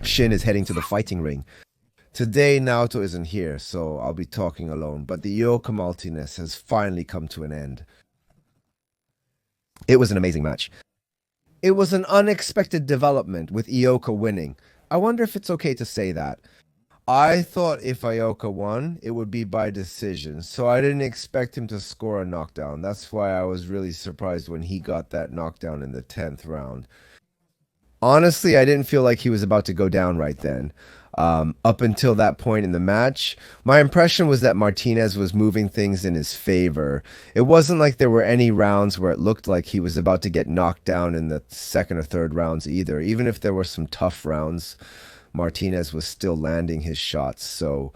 Shin is heading to the fighting ring. Today, Naoto isn't here, so I'll be talking alone, but the Ioka Martinez has finally come to an end. It was an amazing match. It was an unexpected development with Ioka winning. I wonder if it's okay to say that. I thought if Ioka won, it would be by decision, so I didn't expect him to score a knockdown. That's why I was really surprised when he got that knockdown in the 10th round. Honestly, I didn't feel like he was about to go down right then. Up until that point in the match, my impression was that Martinez was moving things in his favor. It wasn't like there were any rounds where it looked like he was about to get knocked down in the second or third rounds either. Even if there were some tough rounds, Martinez was still landing his shots. So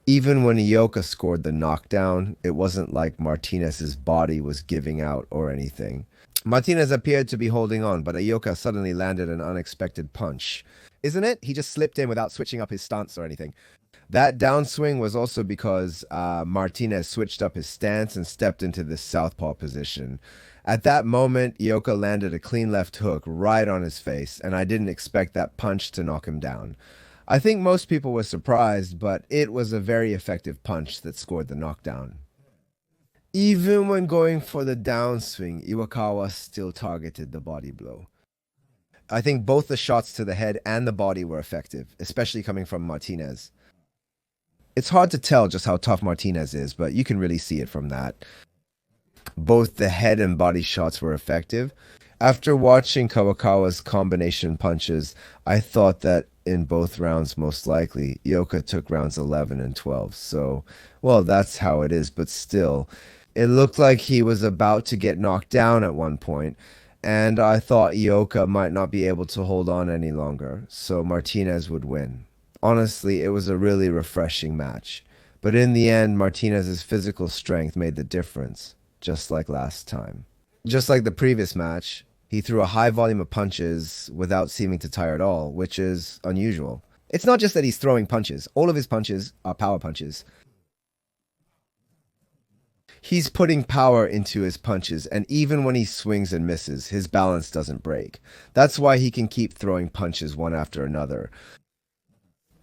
even when Ioka scored the knockdown, it wasn't like Martinez's body was giving out or anything. Martinez appeared to be holding on, but Ioka suddenly landed an unexpected punch. Isn't it? He just slipped in without switching up his stance or anything. That downswing was also because Martinez switched up his stance and stepped into the southpaw position. At that moment, Ioka landed a clean left hook right on his face, and I didn't expect that punch to knock him down. I think most people were surprised, but it was a very effective punch that scored the knockdown. Even when going for the downswing, Iwakawa still targeted the body blow. I think both the shots to the head and the body were effective, especially coming from Martinez. It's hard to tell just how tough Martinez is, but you can really see it from that. Both the head and body shots were effective. After watching Kawakawa's combination punches, I thought that in both rounds, most likely, Ioka took rounds 11 and 12. So, well, that's how it is, but still, it looked like he was about to get knocked down at one point, and I thought Ioka might not be able to hold on any longer, so Martinez would win. Honestly, it was a really refreshing match. But in the end, Martinez's physical strength made the difference, just like last time. Just like the previous match, he threw a high volume of punches without seeming to tire at all, which is unusual. It's not just that he's throwing punches. All of his punches are power punches. He's putting power into his punches, and even when he swings and misses, his balance doesn't break. That's why he can keep throwing punches one after another.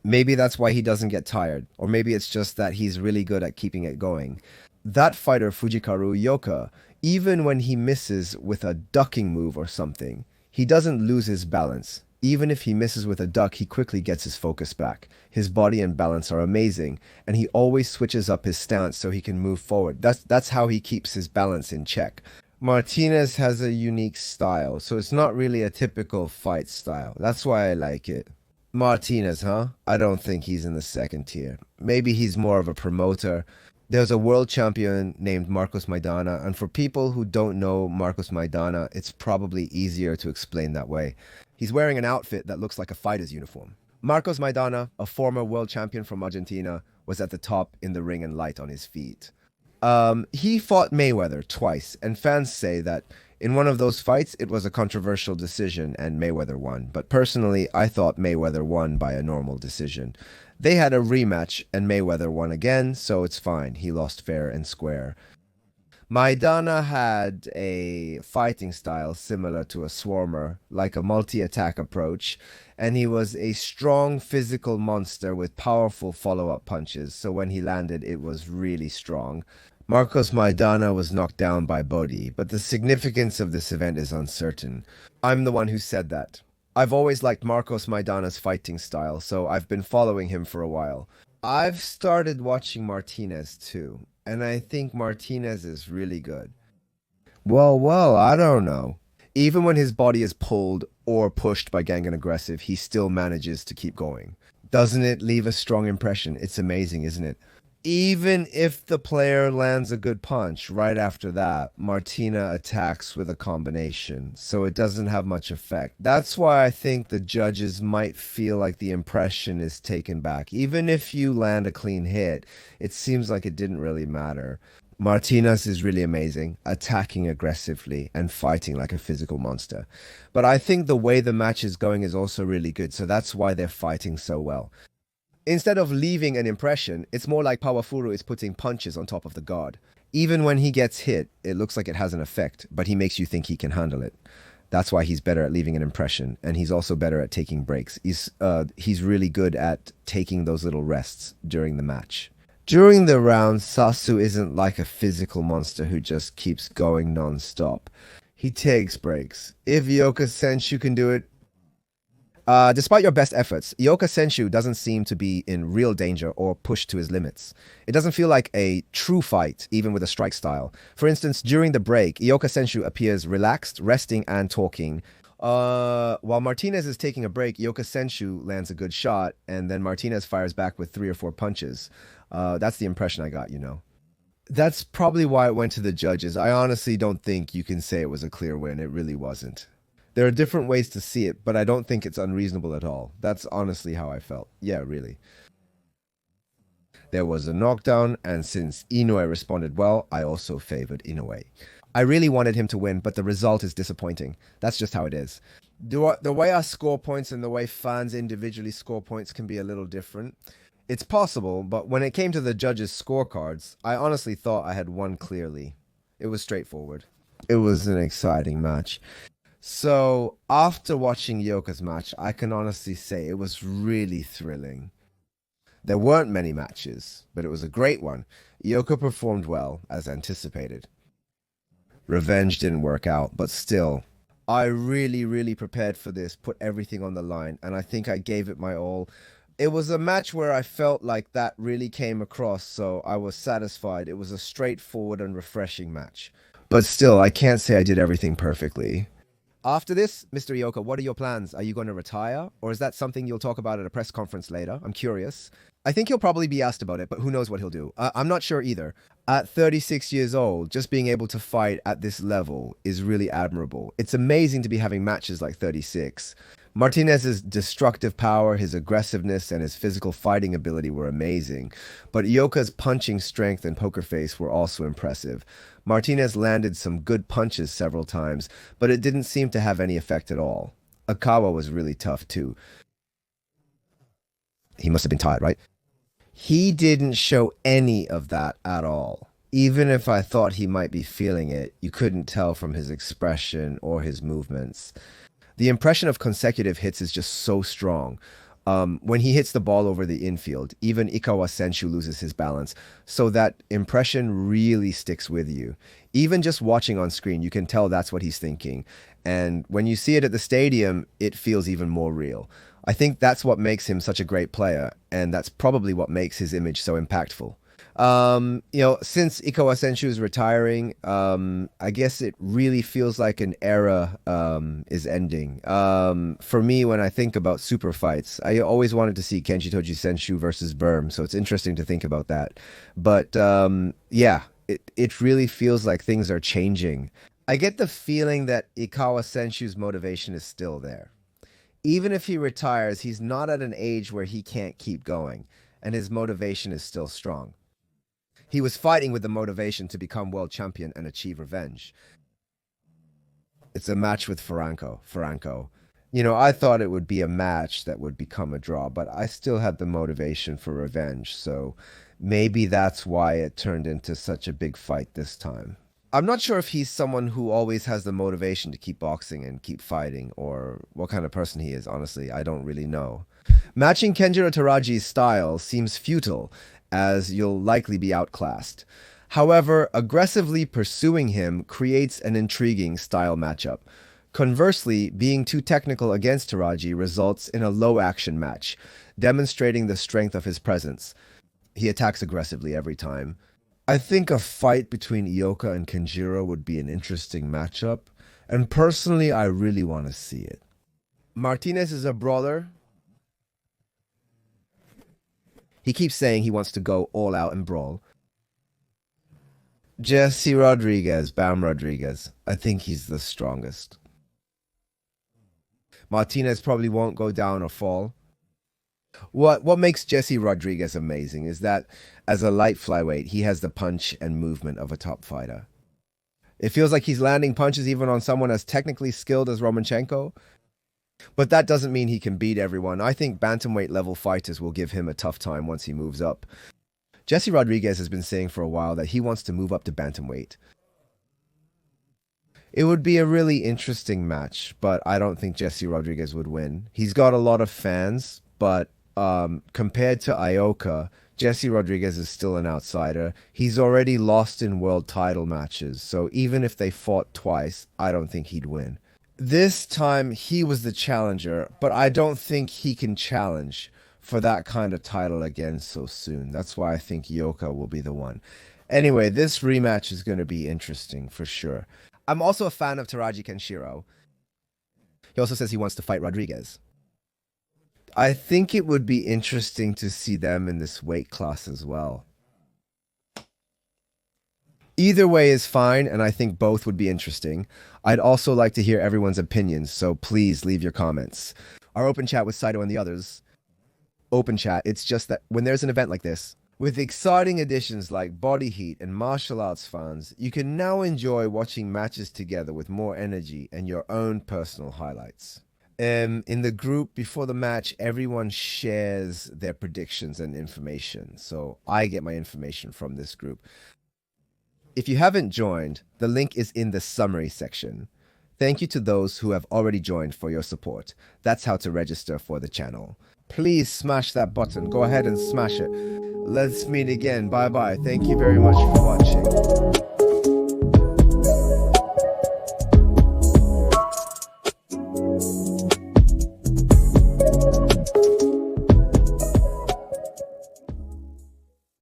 Maybe that's why he doesn't get tired, or maybe it's just that he's really good at keeping it going. That fighter, Fujikaru Ioka, even when he misses with a ducking move or something, he doesn't lose his balance. Even if he misses with a duck, he quickly gets his focus back. His body and balance are amazing, and he always switches up his stance so he can move forward. That's how he keeps his balance in check. Martinez has a unique style, so it's not really a typical fight style. That's why I like it. Martinez, huh? I don't think he's in the second tier. Maybe he's more of a promoter. There's a world champion named Marcos Maidana, and for people who don't know Marcos Maidana, it's probably easier to explain that way. He's wearing an outfit that looks like a fighter's uniform. Marcos Maidana, a former world champion from Argentina, was at the top in the ring and light on his feet. He fought Mayweather twice, and fans say that in one of those fights, it was a controversial decision and Mayweather won. But personally, I thought Mayweather won by a normal decision. They had a rematch, and Mayweather won again, so it's fine. He lost fair and square. Maidana had a fighting style similar to a swarmer, like a multi-attack approach, and he was a strong physical monster with powerful follow-up punches, so when he landed, it was really strong. Marcos Maidana was knocked down by Bodhi, but the significance of this event is uncertain. I'm the one who said that. I've always liked Marcos Maidana's fighting style, so I've been following him for a while. I've started watching Martinez too, and I think Martinez is really good. Well, I don't know. Even when his body is pulled or pushed by Gangan Aggressive, he still manages to keep going. Doesn't it leave a strong impression? It's amazing, isn't it? Even if the player lands a good punch right after that, Martina attacks with a combination, so it doesn't have much effect. That's why I think the judges might feel like the impression is taken back. Even if you land a clean hit, it seems like it didn't really matter. Martinez is really amazing, attacking aggressively and fighting like a physical monster. But I think the way the match is going is also really good, so that's why they're fighting so well. Instead of leaving an impression, it's more like Powerfuru is putting punches on top of the guard. Even when he gets hit, it looks like it has an effect, but he makes you think he can handle it. That's why he's better at leaving an impression, and he's also better at taking breaks. He's really good at taking those little rests during the match. During the round, Sasu isn't like a physical monster who just keeps going non-stop. He takes breaks. If Ioka Senshu can do it, despite your best efforts, Ioka Senshu doesn't seem to be in real danger or pushed to his limits. It doesn't feel like a true fight, even with a strike style. For instance, during the break, Ioka Senshu appears relaxed, resting, and talking. While Martinez is taking a break, Ioka Senshu lands a good shot, and then Martinez fires back with 3 or 4 punches. That's the impression I got, you know. That's probably why it went to the judges. I honestly don't think you can say it was a clear win. It really wasn't. There are different ways to see it, but I don't think it's unreasonable at all. That's honestly how I felt. Yeah, really. There was a knockdown, and since Inoue responded well, I also favored Inoue. I really wanted him to win, but the result is disappointing. That's just how it is. The way I score points and the way fans individually score points can be a little different. It's possible, but when it came to the judges' scorecards, I honestly thought I had won clearly. It was straightforward. It was an exciting match. So, after watching Ioka's match, I can honestly say it was really thrilling. There weren't many matches, but it was a great one. Ioka performed well, as anticipated. Revenge didn't work out, but still, I really prepared for this, put everything on the line, and I think I gave it my all. It was a match where I felt like that really came across, so I was satisfied. It was a straightforward and refreshing match. But still, I can't say I did everything perfectly. After this, Mr. Ioka, what are your plans? Are you going to retire? Or is that something you'll talk about at a press conference later? I'm curious. I think he'll probably be asked about it, but who knows what he'll do. I'm not sure either. At 36 years old, just being able to fight at this level is really admirable. It's amazing to be having matches like 36. Martinez's destructive power, his aggressiveness, and his physical fighting ability were amazing, but Ioka's punching strength and poker face were also impressive. Martinez landed some good punches several times, but it didn't seem to have any effect at all. Akawa was really tough too. He must have been tired, right? He didn't show any of that at all. Even if I thought he might be feeling it, you couldn't tell from his expression or his movements. The impression of consecutive hits is just so strong. When he hits the ball over the infield, even Ikawa Senshu loses his balance. So that impression really sticks with you. Even just watching on screen, you can tell that's what he's thinking. And when you see it at the stadium, it feels even more real. I think that's what makes him such a great player, and that's probably what makes his image so impactful. Since Ikawa Senshu is retiring, I guess it really feels like an era is ending. For me, when I think about super fights, I always wanted to see Kenshitoji Senshu versus Burm, so it's interesting to think about that. But it really feels like things are changing. I get the feeling that Ikawa Senshu's motivation is still there. Even if he retires, he's not at an age where he can't keep going, and his motivation is still strong. He was fighting with the motivation to become world champion and achieve revenge. It's a match with Franco. I thought it would be a match that would become a draw, but I still had the motivation for revenge, so maybe that's why it turned into such a big fight this time. I'm not sure if he's someone who always has the motivation to keep boxing and keep fighting, or what kind of person he is, honestly. I don't really know. Matching Kenjiro Taraji's style seems futile, as you'll likely be outclassed. However, aggressively pursuing him creates an intriguing style matchup. Conversely, being too technical against Taraji results in a low-action match, demonstrating the strength of his presence. He attacks aggressively every time. I think a fight between Ioka and Kenjiro would be an interesting matchup, and personally, I really want to see it. Martinez is a brawler. He keeps saying he wants to go all out and brawl. Jesse Rodriguez, Bam Rodriguez. I think he's the strongest. Martinez probably won't go down or fall. What makes Jesse Rodriguez amazing is that as a light flyweight, he has the punch and movement of a top fighter. It feels like he's landing punches even on someone as technically skilled as Romachenko. But that doesn't mean he can beat everyone. I think bantamweight level fighters will give him a tough time once he moves up. Jesse Rodriguez has been saying for a while that he wants to move up to bantamweight. It would be a really interesting match, but I don't think Jesse Rodriguez would win. He's got a lot of fans, but compared to Ioka, Jesse Rodriguez is still an outsider. He's already lost in world title matches, so even if they fought twice, I don't think he'd win. This time, he was the challenger, but I don't think he can challenge for that kind of title again so soon. That's why I think Ioka will be the one. Anyway, this rematch is going to be interesting for sure. I'm also a fan of Taraji Kenshiro. He also says he wants to fight Rodriguez. I think it would be interesting to see them in this weight class as well. Either way is fine, and I think both would be interesting. I'd also like to hear everyone's opinions, so please leave your comments. Our open chat with Saito and the others. Open chat, it's just that when there's an event like this, with exciting additions like Body Heat and martial arts fans, you can now enjoy watching matches together with more energy and your own personal highlights. In the group before the match, everyone shares their predictions and information, so I get my information from this group. If you haven't joined, the link is in the summary section. Thank you to those who have already joined for your support. That's how to register for the channel. Please smash that button. Go ahead and smash it. Let's meet again. Bye bye. Thank you very much for watching.